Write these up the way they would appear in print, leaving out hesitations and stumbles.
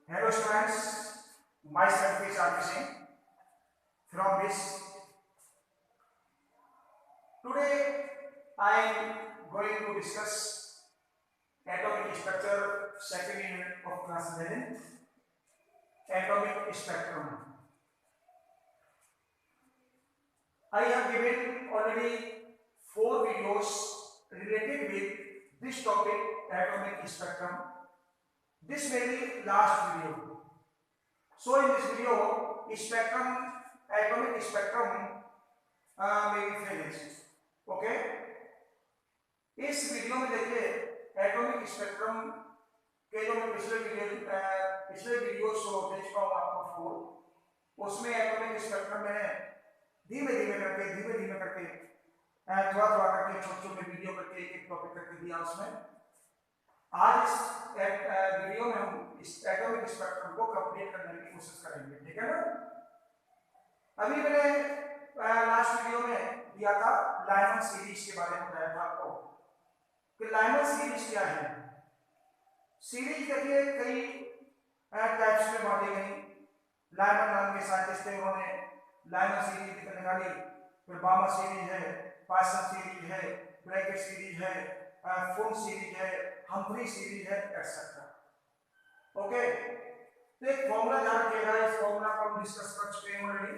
Hello students, myself is R.P. Singh from this. Today I am going to discuss atomic structure, second unit of class 11th, atomic spectrum. I have given already 4 videos related with this topic, atomic spectrum. This may be last video. So in this video, atomic spectrum may be finished. Okay? इस video में देखिए atomic spectrum के जो मैं पिछले video show दे चुका हूँ आपको 4, उसमें एटॉमिक स्पेक्ट्रम में धीमे धीमे करके थोड़ा करके छोटे वीडियो करके एक टॉपिक करके दिया उसमें। आज इस वीडियो में हम इस एटॉमिक स्पेक्ट्रम को कंप्लीट करने की कोशिश करेंगे, ठीक है ना। अभी मैंने लास्ट वीडियो में दिया था लाइमन सीरीज के बारे में, बताया था आपको कि लाइमन सीरीज क्या है। सीरीज देखिए कई टाइप्स में बांटी गई। लाइमन नाम के साइंटिस्ट थे, उन्होंने लाइमन सीरीज निकाली। फिर बामा सीरीज है, पाइसन सीरीज है, ब्रैकेट सीरीज है, फोन सीरीज है, हम्फ्री सीरीज है, एक्सेट्रा। ओके, तो एक फॉर्मूला ध्यान रखिएगा। इस फॉर्मूला को हम डिस्कस कर चुके हैं ऑलरेडी।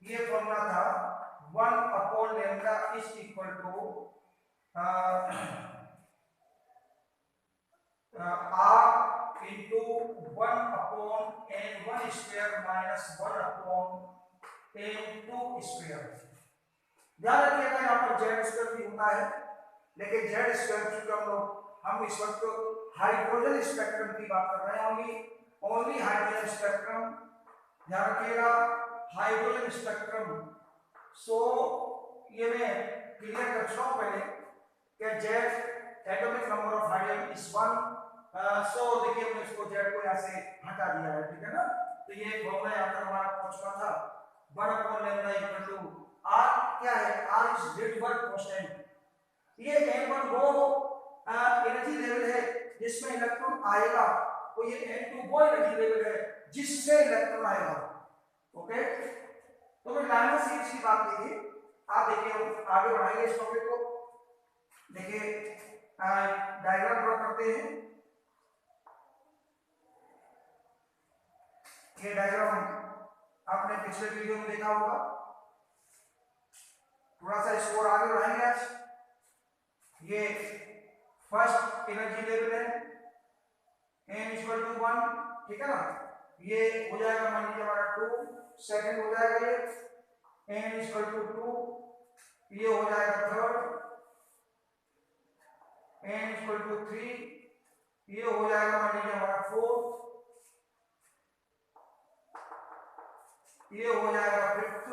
ये फॉर्मूला था 1 lambda is equal to r into 1/n1 square minus 1/n2 square. ध्यान रखिएगा यहाँ पर जेड स्क्वायर भी होता है, लेकिन जेड स्क्वायर चूंकि हम इस वक्त हाइड्रोजन स्पेक्ट्रम की बात कर रहे हैं, ओनली हाइड्रोजन स्पेक्ट्रम। ध्यान रखिएगा हाइड्रोजन स्पेक्ट्रम। सो ये मैं क्लियर कर चुका हूं पहले कि Z atomic number of hydrogen is 1। सो देखिए हमने इसको जेड को यहां से हटा दिया है, ठीक है ना। तो ये फॉर्मूला यहां पर हमारा पहुंच चुका था 1 लैम्डा इक्वल टू r क्या है, r इज रेडबर्ग कांस्टेंट। ये n1 वो एनर्जी लेवल है जिसमें इलेक्ट्रॉन आएगा, तो ये n2 वो एनर्जी लेवल है जिससे इलेक्ट्रॉन आएगा। ओके, तो मैं लाइमन सीरीज की बात कीजिए। आप देखिए हम आगे बढ़ाएंगे इस टॉपिक को। देखिए डायग्राम ड्रॉ करते हैं। ये डायग्राम आपने पिछले वीडियो में देखा होगा। थोड़ा सा इसको आगे बढ़ाएंगे आज। ये फर्स्ट एनर्जी लेवल है n इक्वल टू 1, ठीक है ना। ये हो जाएगा मान लीजिए हमारा 2, सेकंड हो जाएगा ये n इक्वल टू 2, ये हो जाएगा थर्ड n इक्वल टू 3, ये हो जाएगा मान लीजिए हमारा 4, ये हो जाएगा 5th,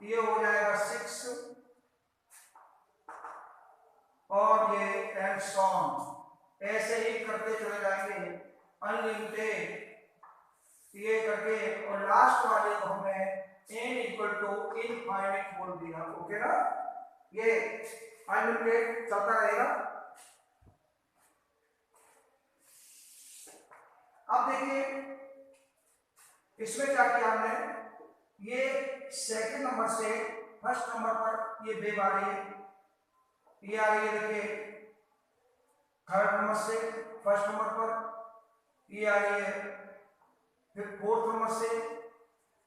ये हो जाएगा 6 और ये एंड सो ऑन। ऐसे ही करते चले जाएंगे अनलिमिटेड, ये करके, और लास्ट वाले को हमने n इक्वल टू इनफाइनाइट बोल दिया। ओके ना, ये अनलिमिटेड चलता रहेगा। अब देखिए इसमें क्या किया हमने, ये सेकंड नंबर से फर्स्ट नंबर पर ये वेव आ रही है, ये आ रही है। देखिए थर्ड नंबर से फर्स्ट नंबर पर ये आ रही है, फिर फोर्थ नंबर से,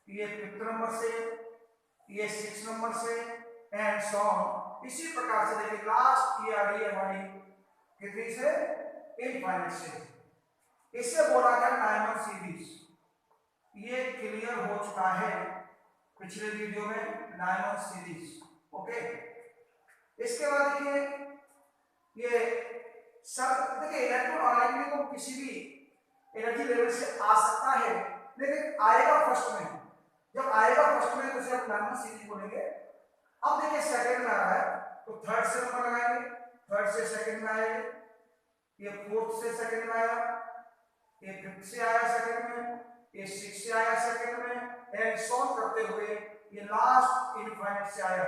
ये फिफ्थ नंबर से, ये सिक्स नंबर से, एंड सो ऑन। इसी प्रकार से देखिए लास्ट ये आ रही है हमारी कितनी से, इनफाइनाइट से। इससे बोला गया लाइमन सीरीज। ये क्लियर हो चुका है पिछले वीडियो में लाइमन सीरीज। ओके, इसके बाद देखिए ये सब देखिए इलेक्ट्रॉन आने को किसी भी एनर्जी लेवल से आ सकता है, लेकिन आएगा फर्स्ट में। जब आएगा फर्स्ट में तो उसे हम लाइमन सीरीज बोलेंगे। अब देखिए सेकंड में आ रहा है तो थर्ड से नंबर लगाएंगे, थर्ड से सेकंड में आएंगे, ये फोर्थ से सेकंड में आया, ये फिफ्थ से आया सेकंड में, ये सिक्स से आया सेकंड में, एंड सो ऑन करते हुए ये लास्ट इनफाइनाइट से आया।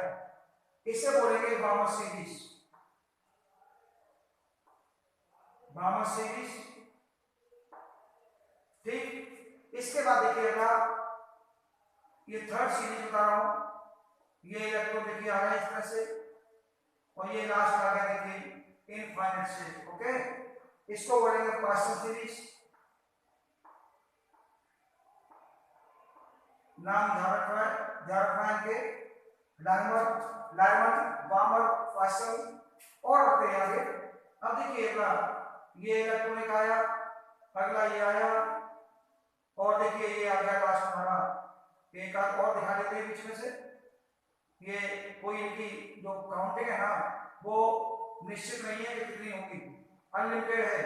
इसे बोलेंगे बामा सीरीज। बामा सीरीज ठीक। इसके बाद देखिएगा ये थर्ड सीरीज बता रहा हूं, ये इलेक्ट्रॉन देखिए आ रहा है इस तरह से, और ये लास्ट आ गया देखिए इनफाइनाइट से। ओके, इसको बोलेंगे पास्कल सीरीज। नाम ध्यान रखना के लाइमन, बामर, पास्कल और बढ़ते हैं आगे। अब देखिएगा ये इलेक्ट्रॉनिक आया, अगला ये आया, और देखिए ये आ गया लास्ट हमारा। एक आध और दिखा देते हैं बीच में से। ये कोई इनकी जो काउंटिंग है ना वो निश्चित नहीं है कि कितनी होगी, अनलिमिटेड है।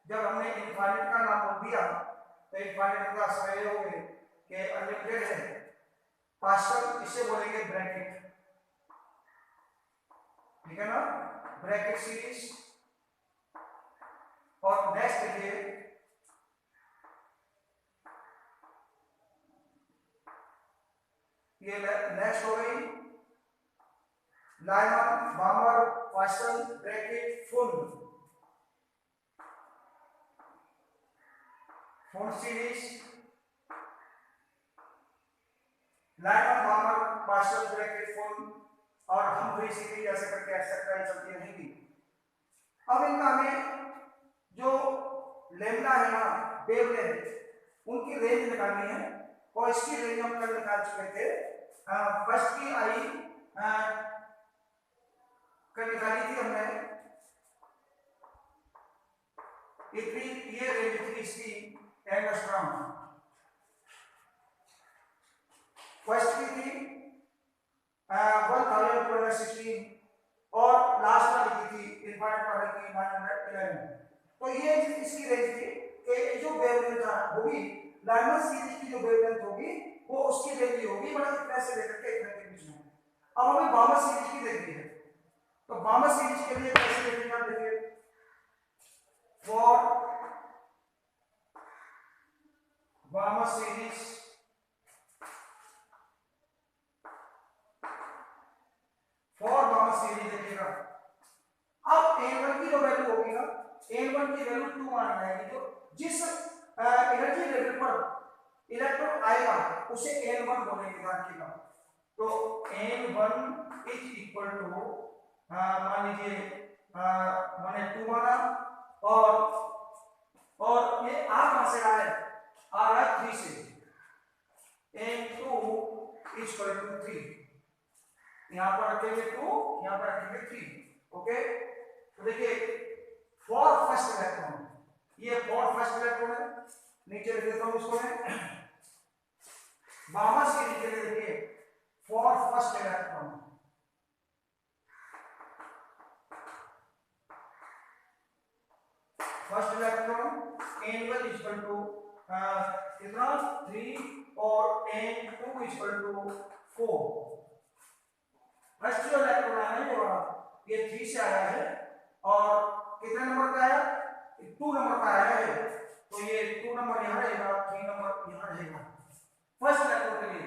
जब हमने इनफाइनाइट का नाम बोल दिया तो इनफाइनाइट का समझ लोगे कि अनलिमिटेड है। पास्कल इसे बोलेंगे ब्रैकेट, ठीक है ना, ब्रैकेट सीरीज। और नेक्स्ट देखिए ये नेक्स्ट हो गई लाइमन, बामर, पास्कल, ब्रैकेट, फुल series. Lyman, Balmer, Pascal, Brackett, फुल और हम सीरीज ऐसे करके एक्सेट्रा चलती रहेंगी। अब इनका हमें जो लेमडा है ना, वेवलेंथ, उनकी रेंज निकालनी है, और इसकी रेंज हम कल निकाल चुके थे। फर्स्ट की आई कल निकाली थी हमने, इतनी ये रेंज थी इसकी एंगस्ट्रॉम। फर्स्ट की थी 1216 और लास्ट वाली की थी इनफाइनाइट वाली की 911। तो ये इसकी रेंज थी कि जो वेवलेंथ था वो भी लाइमन सीरीज की जो वेवलेंथ होगी वो उसकी रेंज ही होगी, मतलब इतने से लेकर के इतने के बीच में। अब हमें बामर सीरीज की देखनी है, तो बामर सीरीज के लिए कैसे देखेंगे आप देखिए। फॉर बामर सीरीज देखिएगा। अब n1 की जो वैल्यू होगी ना, n1 की वैल्यू 2 मान जाएगी। तो जिस एनर्जी लेवल पर इलेक्ट्रॉन आएगा उसे n1 बोलेंगे, ध्यान रखिएगा। तो n1 इज इक्वल टू मान लीजिए मैंने 2 माना, और ये आ कहां से आ रहा है 3 से। n2 इज इक्वल टू 3, यहां पर रखेंगे 2, यहां पर रखेंगे 3। ओके, तो देखिए फॉर फर्स्ट इलेक्ट्रॉन, ये फॉर फर्स्ट इलेक्ट्रॉन है, नीचे लिख देता हूं इसको मैं। बामर सीरीज के लिए देखिए for first electron, first electron n1 is equal to कितना 3 और n2 is equal to 4। First जो इलेक्ट्रॉन आया है ये 3 से आया है, और कितने नंबर का आया, 2 नंबर का आया है। तो ये 2 नंबर यहाँ रहेगा, 3 नंबर यहाँ रहेगा। फर्स्ट इलेक्ट्रॉन के लिए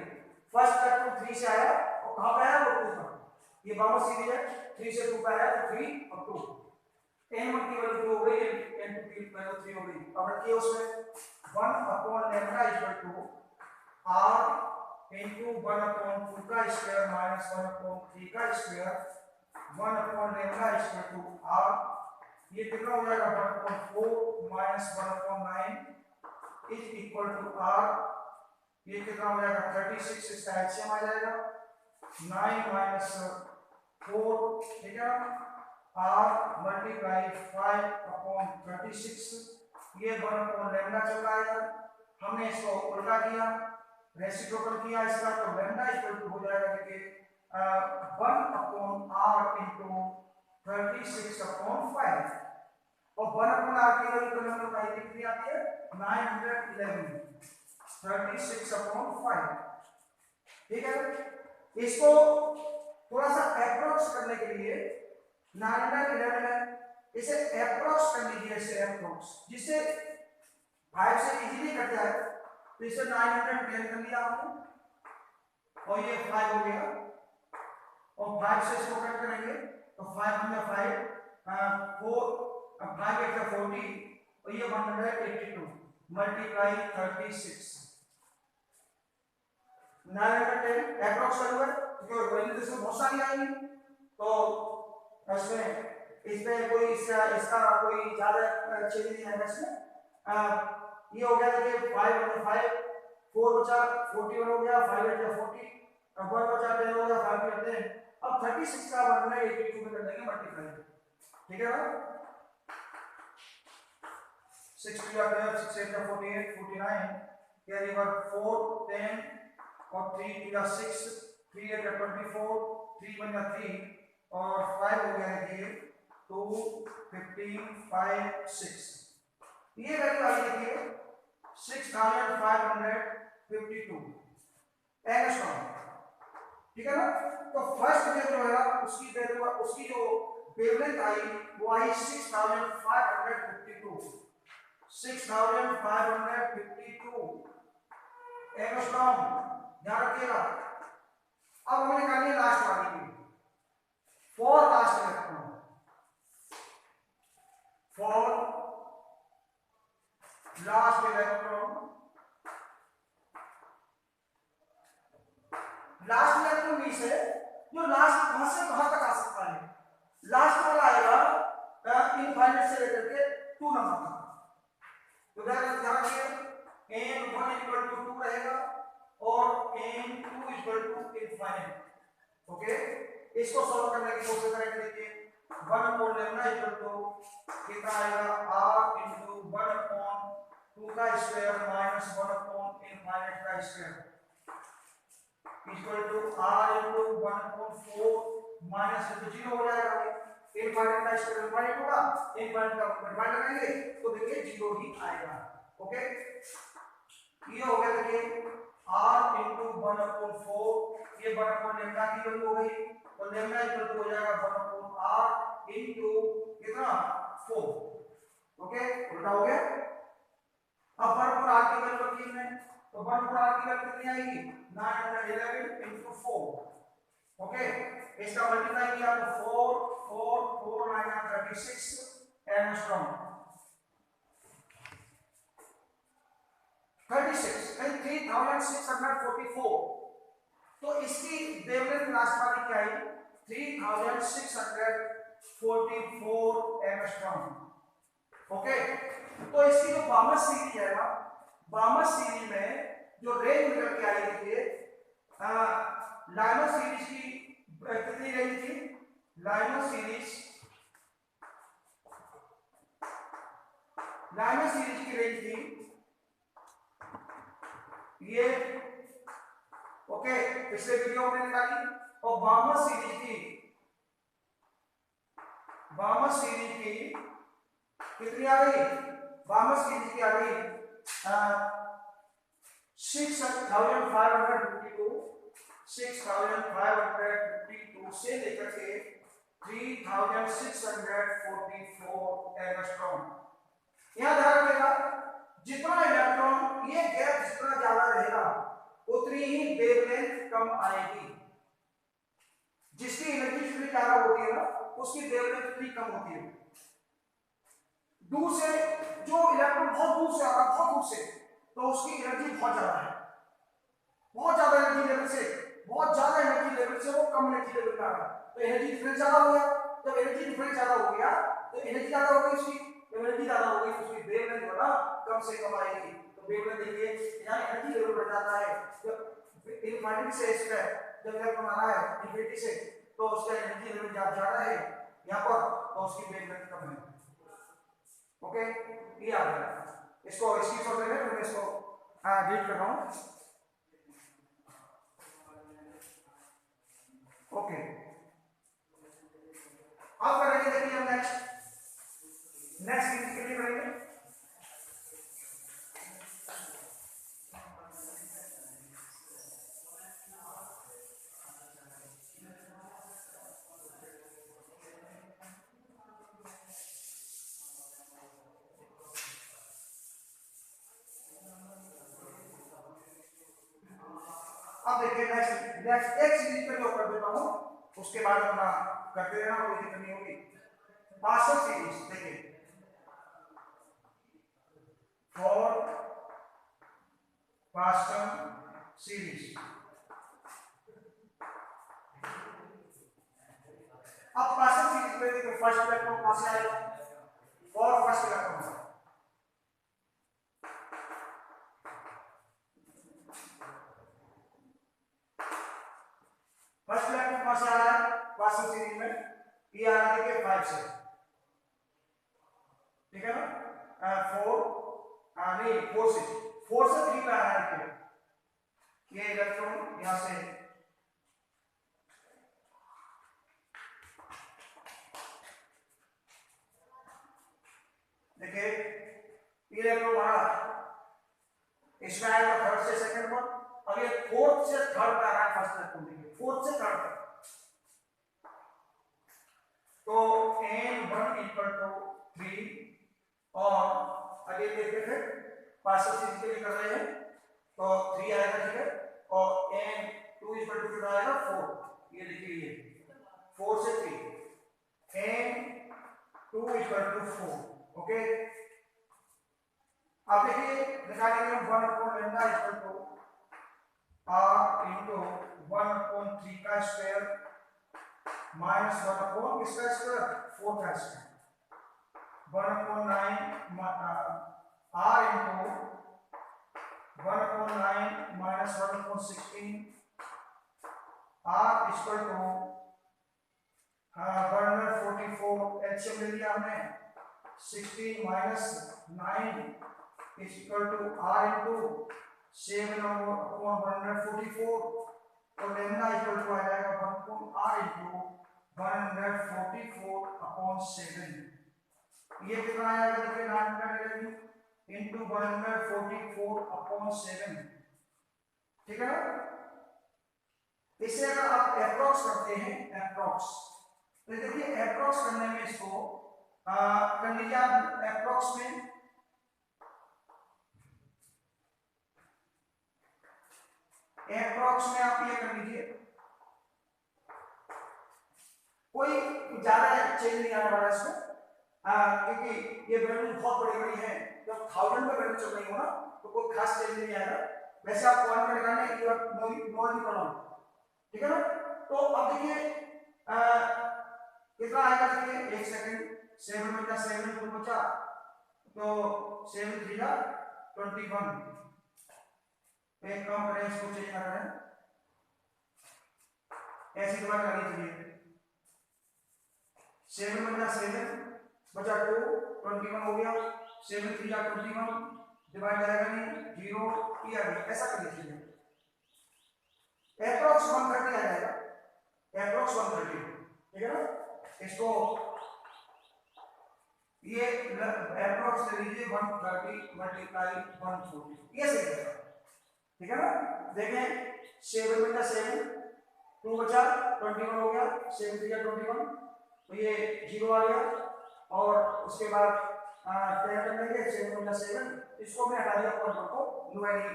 फर्स्ट इलेक्ट्रॉन 3 से आया, और कहां पे आया वो 2 पर। ये बामर सीरीज है, 3 से 2 पे आया तो 3 और 2। n1 की वैल्यू 2 हो गई, n2 की वैल्यू 3 हो गई। अब रखिए उसमें 1 lambda equal to r into 1/2 का स्क्वायर माइनस 1/3 का square 1 lambda is equal to r। ये कितना हो जाएगा 1/4 minus 1/9 is equal to r। ये कितना हो जाएगा 36, इसका एलसीएम आ जाएगा 9 माइनस 4, ठीक है, r मल्टीप्लाई 5/36। ये 1 लैम्डा चल रहा है, हमने इसको उल्टा किया, रेसिप्रोकल किया इसका, तो लैम्डा इक्वल टू हो जाएगा देखिए 1/r इंटू 36/5। और 1/r की वैल्यू तो हमने बताई थी कितनी आती है 911, 36/5। ठीक है, इसको थोड़ा सा अप्रोक्स करने के लिए 911 है, इसे अप्रोक्स कर लीजिए, इसे अप्रोक्स, जिससे 5 से इजीली कट जाए। तो इसे 910 कर लिया आपने, और ये 5 हो गया, और 5 से इसको कट करेंगे तो 5 में 5 4 5 8 40, और ये 182। मल्टीप्लाई 36 910 अप्रॉक्स वैल्यू, क्योंकि वैल्यू इसमें बहुत सारी आएंगी, तो इसमें इसमें कोई इसका कोई ज्यादा चेंज नहीं आएगा इसमें। ये हो गया देखिए 5 और 5 4 बचा 41 हो गया, 5 बचा 40, अब 1 बचा 10 हो गया, 5 करते हैं। अब 36 का 1 में 82 में कर देंगे मल्टीप्लाई, ठीक है ना। 6 2 are 12, 6 8 are 48, 49, carry over 4 10 और 3 2 are 6, 3 8 are 24, 3 1 are 3 और 5 हो गया देखिए 2 15 5 6। ये वैल्यू आई देखिए 6552 एंगस्ट्रॉम, ठीक है ना। तो फर्स्ट में जो है उसकी वैल्यू, उसकी जो वेवलेंथ आई वो आई 6552 एंगस्ट्रॉम, ध्यान रखिएगा। अब हमें निकालनी है लास्ट वाली की, for last electron, for last electron. Last electron means है जो लास्ट कहां से कहां तक आ सकता है। लास्ट वाला आएगा इनफाइनाइट से लेकर के 2 नंबर तक, तो ध्यान रखिए n1 = 2 रहेगा और n2 = इनफाइनाइट, ओके। इसको सॉल्व करने की कोशिश करेंगे, देखिए 1/λ कितना आएगा r * 1/2 का स्क्वायर माइनस 1/इनफाइनाइट का square equal to r * 1/4 minus 0 हो जाएगा। इनफाइनाइट का स्क्वायर इनफाइनाइट होगा, इनफाइनाइट का मल्टीप्लाई करेंगे तो देखिए 0 ही आएगा, ओके। ये हो गया देखिए r * 1/4, ये 1/λ की वैल्यू हो गई, और λ इक्वल टू हो जाएगा 1/r इनटू कितना 4, ओके, उल्टा हो गया। अब 1/r की वैल्यू रखी है, तो 1/r की वैल्यू कितनी आएगी 911 इनटू 4, ओके। इसका मल्टीप्लाई किया तो 4 4 4 36 एंगस्ट्रॉम 36 एंड 3644। तो इसकी वेवलेंथ लास्ट वाली क्या आई 3644 एंगस्ट्रॉम, ओके। तो इसकी जो बामर सीरीज है ना, बामर सीरीज में जो रेंज निकल के आई देखिए लाइनर सीरीज की कितनी रेंज थी, लाइनर सीरीज की रेंज थी ये, ओके, पिछले वीडियो में निकाली। और बामर सीरीज की कितनी आ गई, बामर सीरीज की आ गई 6552 से लेकर के 3644 एंगस्ट्रॉम। यहां ध्यान रखिएगा जितना इलेक्ट्रॉन ये गैप जितना ज्यादा रहेगा उतनी ही वेवलेंथ कम आएगी। जिसकी एनर्जी जितनी ज्यादा होती है ना उसकी वेवलेंथ उतनी कम होती है। दूर से जो इलेक्ट्रॉन बहुत दूर से आ रहा है, बहुत दूर से, तो उसकी एनर्जी बहुत ज्यादा है, बहुत ज्यादा एनर्जी लेवल से, बहुत ज्यादा एनर्जी लेवल से वो कम एनर्जी लेवल पे आ रहा है, तो एनर्जी डिफरेंस ज्यादा हो गया। जब एनर्जी डिफरेंस ज्यादा हो गया तो एनर्जी ज्यादा हो गई, उसकी एनर्जी ज्यादा हो गई तो उसकी वेवलेंथ जो ना कम से कम आएगी। तो वेवलेंथ देखिए यहां एनर्जी लेवल बढ़ जाता है, जब इनफाइनाइट से इसका जब इलेक्ट्रॉन आ रहा है इन्फिनिटी से तो उसका एनर्जी लेवल ज्यादा है यहां पर, तो उसकी वेवलेंथ कम है, ओके। ये आ गया, इसको स्क्रीनशॉट ले लें, मैं इसको रीड कर रहा हूं, ओके। अब करेंगे देखिए हम नेक्स्ट सीरीज के लिए करेंगे अब देखिए नेक्स्ट एक सीरीज पे जो कर देता हूं, उसके बाद अपना करते रहना, कोई दिक्कत नहीं होगी। पास्कल सीरीज देखिए फॉर पास्ट टर्म सीरीज। अब पास्ट टर्म सीरीज में देखो फर्स्ट इलेक्ट्रॉन कहां से आएगा, फॉर फर्स्ट इलेक्ट्रॉन कहां से आ रहा है पास्ट टर्म सीरीज में, ये आ रहा है देखिए 5 से, ठीक है ना, 4 नहीं 4 से 3 पे आ रहा है, ये इलेक्ट्रॉन यहां से देखिए इलेक्ट्रॉन आ रहा इसमें आएगा थर्ड से सेकंड पर, अब ये फोर्थ से थर्ड पे आ रहा है फर्स्ट इलेक्ट्रॉन, देखिए फोर्थ से थर्ड पे, तो n1 इक्वल टू 3 और आगे देखते हैं पार्शियल सीरीज के लिए कर रहे हैं तो 3 आएगा, ठीक है, और n2 इक्वल टू कितना आएगा 4, ये देखिए ये 4 से 3 n2 इक्वल टू 4, ओके। अब देखिए निकालेंगे 1 upon lambda equal to r into 1 upon 3 का स्क्वायर माइनस 1 अपॉन किसका स्क्वायर 4 का square, 1 upon 9 r into 1 upon 9 minus 1 upon 16 r equal to 144, LCM ले लिया हमने 16 minus 9 equal to r into 7 upon 144, तो लैम्डा इक्वल टू आ जाएगा 1 upon r into 144 upon 7, ये कितना आएगा देखिए 911 इनटू 144 अपॉन 7, ठीक है ना। इसे अगर आप एप्रोक्स करते हैं एप्रोक्स, तो देखिए एप्रोक्स करने में इसको कर लीजिए आप एप्रोक्स में आप ये कर लीजिए, कोई ज्यादा चेंज नहीं आने वाला इसमें, क्योंकि ये वैल्यू बहुत बड़ी बड़ी है, जब 1000 में वैल्यू चल रही हो ना तो कोई खास चेंज नहीं आएगा, वैसे आप पॉइंट में लगाने की नो प्रॉब्लम, ठीक है ना। तो अब देखिए कितना आएगा, देखिए 1 सेकंड 7 बचा 7 2 बचा, तो 7 3 जा 21, एक काम करें इसको चेंज ना करें, ऐसे दोबारा करनी चाहिए, 7 बचा 7 बचा 2 21 हो गया, 7 3 जा 21 डिवाइड जाएगा नहीं 0 किया गया, ऐसा कर लीजिए, एप्रोक्स 130 आ जाएगा, एप्रोक्स 130, ठीक है ना। इसको ये एप्रोक्स ले लीजिए 130 मल्टीप्लाई 140, ये सही है, ठीक है ना। देखें 7 बचा 7 2 बचा 21 हो गया, 7 3 जा 21, तो ये 0 आ गया, और उसके बाद क्या कर लेंगे 7 बचा 7 इसको हमने हटा दिया और को नो एनी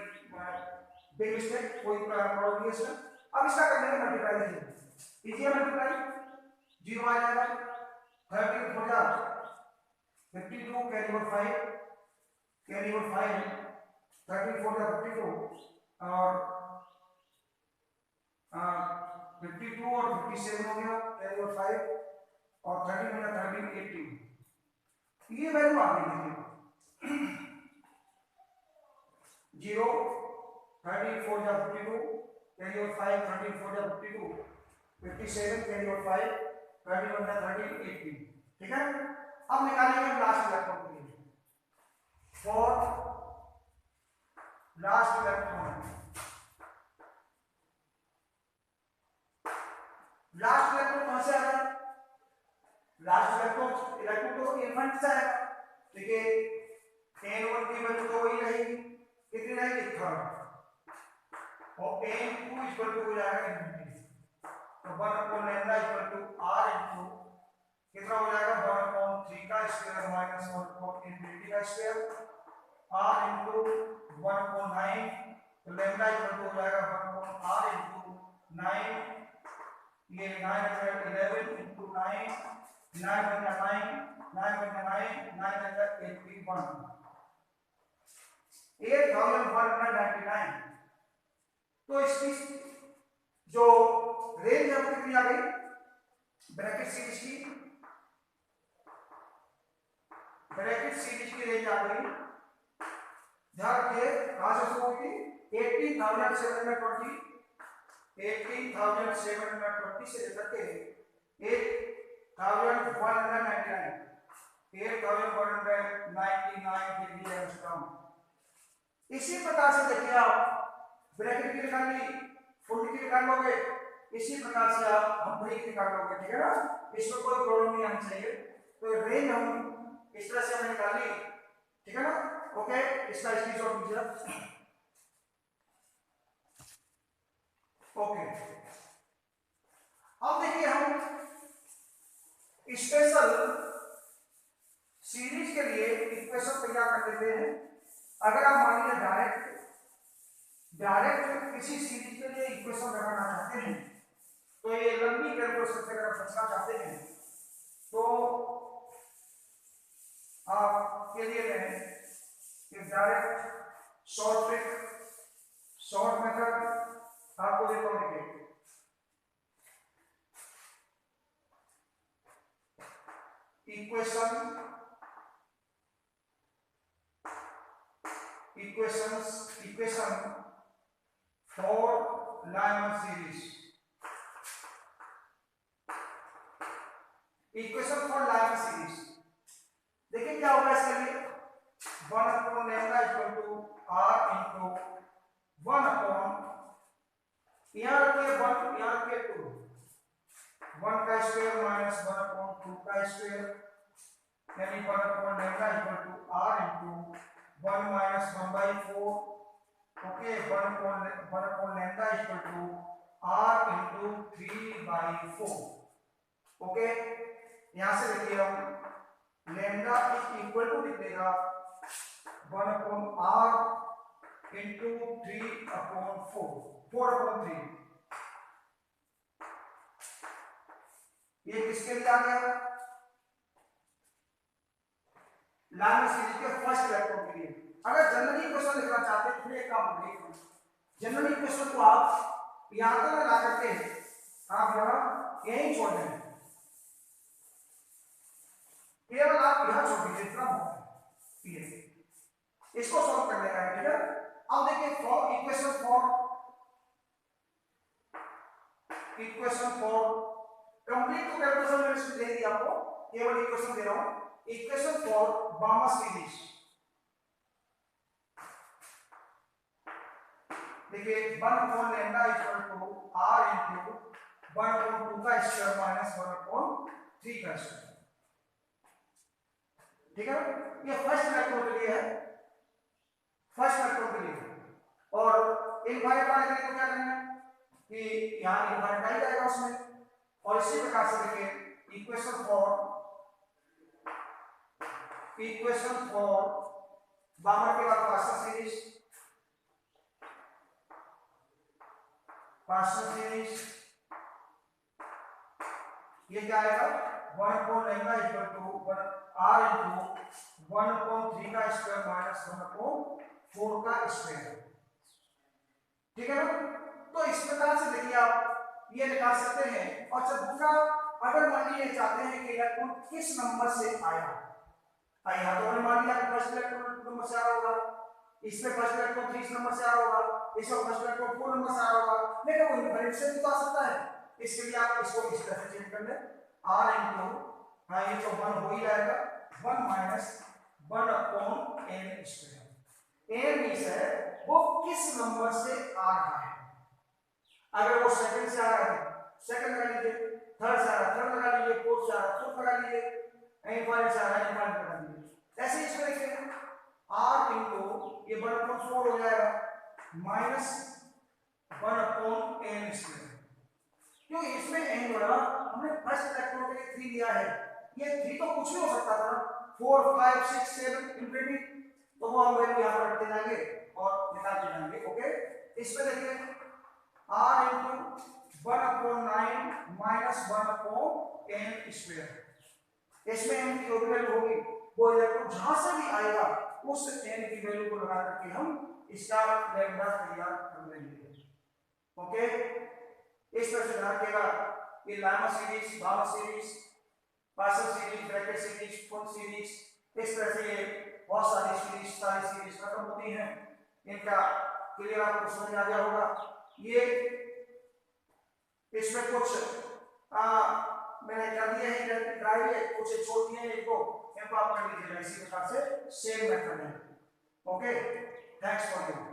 बिग मिस्टेक, कोई प्रॉब्लम नहीं है इसमें। अब इसका कर लेंगे मल्टीप्लाई, देखिए इजी है मल्टीप्लाई, 0 आ जाएगा, 30 हो जा 52 कैरी ओवर 5 34 जा 52 और 52 और 57 हो गया कैरी ओवर 5 और 30 में 13 18, ये वैल्यू आ गई देखिए 0 34 जा 52 कैरी ओवर 5 34 जा 52 57 कैरी ओवर 5 31 जा 13 18, ठीक है। अब निकालेंगे लास्ट इलेक्ट्रॉन के लिए, for last electron, last electron कहां से आ रहा है, लास्ट इलेक्ट्रॉन तो इन्फिनिटी से आएगा, देखिए n1 की वैल्यू तो वही रहेगी, कितनी रहेगी 3, और n2 इक्वल टू हो जाएगा इन्फिनिटी, तो 1 upon lambda equal to r into कितना हो जाएगा 1 अपॉन 3 का स्क्वायर माइनस 1 अपॉन इन्फिनिटी का स्क्वायर, r इनटू 1 अपॉन 9, तो लैम्डा इक्वल टू हो जाएगा 1 अपॉन r इनटू 9, ये 9 11 इनटू 9 9 बटा 9 9 बटा 9 9 बटा 81, 8199। तो इसकी जो रेंज है वो कितनी आ गई ब्रैकेट सीरीज की, ब्रैकेट सीरीज की रेंज आ गई, ध्यान रखिए कहां से शुरू हुई थी 18,720, 18,720 से लेकर के 8,199, 8,199 डिग्री एंगस्ट्रॉम। इसी प्रकार से देखिए आप ब्रैकेट की निकाल ली, फुल की निकाल लोगे, इसी प्रकार से आप हम्बरी की निकाल लोगे, ठीक है ना, इसमें कोई प्रॉब्लम नहीं आनी चाहिए। तो रेंज हम इस तरह से हमने निकाली, ठीक है ना, ओके, इसका स्क्रीनशॉट लीजिए ओके। अब देखिए हम स्पेशल सीरीज के लिए इक्वेशन तैयार कर लेते हैं। अगर आप मान लीजिए डायरेक्ट किसी सीरीज के लिए इक्वेशन लगाना चाहते हैं, तो ये लंबी कैलकुलेशन से अगर बचना चाहते हैं तो आपके लिए मैं एक डायरेक्ट शॉर्ट मेथड आपको देता हूं। देखिए equation for Lyman series, equation for Lyman series देखिए क्या होगा इसके लिए 1/λ r इंटू 1 यहाँ रखिए 1, यहाँ रखिए 2, 1 का स्क्वायर माइनस 1/2 का स्क्वायर, यानी 1/λ r into 1 minus 1/4, okay, 1/λ r into 3/4, okay. यहां से देखिए हम लैम्डा इज इक्वल टू लिख देगा 1/r इंटू 3/4, 4/3। ये किसके लिए आ गया लाइमन सीरीज के फर्स्ट इलेक्ट्रॉन के लिए। अगर जनरल इक्वेशन लिखना चाहते हैं तो एक काम करिए, जनरल इक्वेशन को आप यहां तक लगा करके आप यहां यहीं छोड़ देंगे, केवल आप यहां छोड़ दीजिए, इतना बहुत है, इसको सॉल्व करने का है, ठीक है। अब देखिए इक्वेशन फॉर कंप्लीट तो कैलकुलेशन मैंने इसमें दे दी आपको, केवल इक्वेशन दे रहा हूं। इक्वेशन फॉर बामा सीरीज देखिए 1/λ इक्वल टू r इंटू 1/2 का स्क्वायर माइनस 1/3 का स्क्वायर, ठीक है। ये फर्स्ट इलेक्ट्रॉन के लिए है, फर्स्ट इलेक्ट्रॉन के लिए। और इनवाइट वाले के लिए क्या करना है कि यहां इनवाइट आ जाएगा उसमें, और इसी प्रकार से देखिए इक्वेशन फॉर बामर के बाद पार्शियल सीरीज ये क्या आएगा 1/λ इक्वल टू r इंटू 1/3 का स्क्वायर माइनस 1/4 का स्क्वायर, ठीक है ना। तो इस प्रकार से देखिए आप ये निकाल सकते हैं। और जब दूसरा अगर मान लीजिए चाहते हैं कि इलेक्ट्रॉन किस नंबर से आया, तो हमने मान लिया फर्स्ट इलेक्ट्रॉन 2 नंबर से आ रहा होगा, इसमें फर्स्ट इलेक्ट्रॉन 3 नंबर से आ रहा होगा, इसमें फर्स्ट इलेक्ट्रॉन 4 नंबर से आ रहा होगा, लेकिन वो इनफिनिट से भी तो आ सकता है। इसके लिए आप इसको इस तरह से चेंज कर लें, r इंटू ये तो 1 हो ही जाएगा 1 minus 1/n square. n means है वो किस नंबर से आ रहा है। अगर वो सेकंड से आ रहा है सेकंड लगा लीजिए, थर्ड से आ रहा है थर्ड लगा लीजिए, फोर्थ से आ रहा है फोर्थ लगा लीजिए, इनफाइनाइट से आ रहा है इनफाइनाइट लगा लीजिए। ऐसे इसमें देखिए r इंटू ये 1/4 हो जाएगा माइनस 1/n स्क्वायर, क्यों इसमें n बड़ा हमने फर्स्ट इलेक्ट्रॉन के लिए 3 लिया है, ये 3 तो कुछ भी हो सकता था, 4 5 6 7 इंफिनिटी, तो वो हम वैल्यू यहां पर रखते जाएंगे और निकालते जाएंगे, ओके। इसमें देखिए r into 1/9 minus 1/n square, इसमें n की जो वैल्यू होगी वो इलेक्ट्रॉन जहां से भी आएगा उस n की वैल्यू को लगा करके हम इसका लैम्डा तैयार कर लेंगे। ओके, इस तरह से ध्यान रखिएगा ये लामा सीरीज, गामा सीरीज, पार्शियल सीरीज, ब्रैकेट सीरीज, फुल सीरीज, इस तरह से बहुत सारी सीरीज खत्म होती हैं। इनका क्लियर आपको समझ आ गया होगा। ये इसमें कुछ मैंने कर दिया है ड्राइव है, कुछ छोड़ दिए हैं, इनको आप कर लीजिएगा इसी प्रकार से, सेम मेथड है। Okay, thanks for you.